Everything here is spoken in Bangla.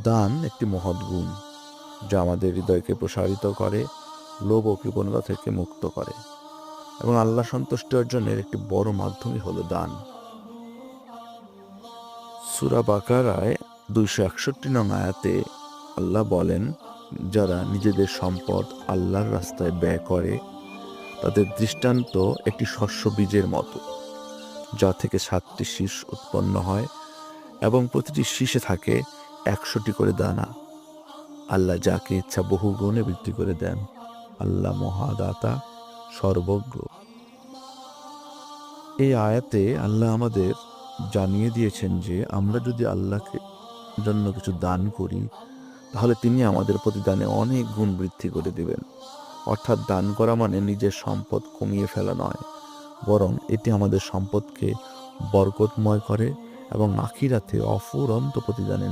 দান একটি মহৎ গুণ, যা আমাদের হৃদয়কে প্রসারিত করে, লোভ ও কৃপণতা থেকে মুক্ত করে এবং আল্লাহ সন্তুষ্টি অর্জনের একটি বড় মাধ্যমই হলো দান। সূরা বাকারায় 261 নং আয়াতে আল্লাহ বলেন, যারা নিজেদের সম্পদ আল্লাহর রাস্তায় ব্যয় করে তাদের দৃষ্টান্ত একটি শস্য বীজের মতো, যা থেকে 7টি শীষ উৎপন্ন হয় এবং প্রতিটি শীষে থাকে 100টি করে দানা। আল্লাহ যাকে ইচ্ছা বহু গুণে বৃদ্ধি করে দেন। আল্লাহ মহাদাতা, সর্বজ্ঞ। এই আয়াতে আল্লাহ আমাদের জানিয়ে দিয়েছেন যে আমরা যদি আল্লাহকে জন্য কিছু দান করি তাহলে তিনি আমাদের প্রতিদানে অনেক গুণ বৃদ্ধি করে দিবেন। অর্থাৎ দান করা মানে নিজের সম্পদ কমিয়ে ফেলা নয়, বরং এটি আমাদের সম্পদকে বরকতময় করে এবং আখিরাতে অফুরন্ত প্রতিদানে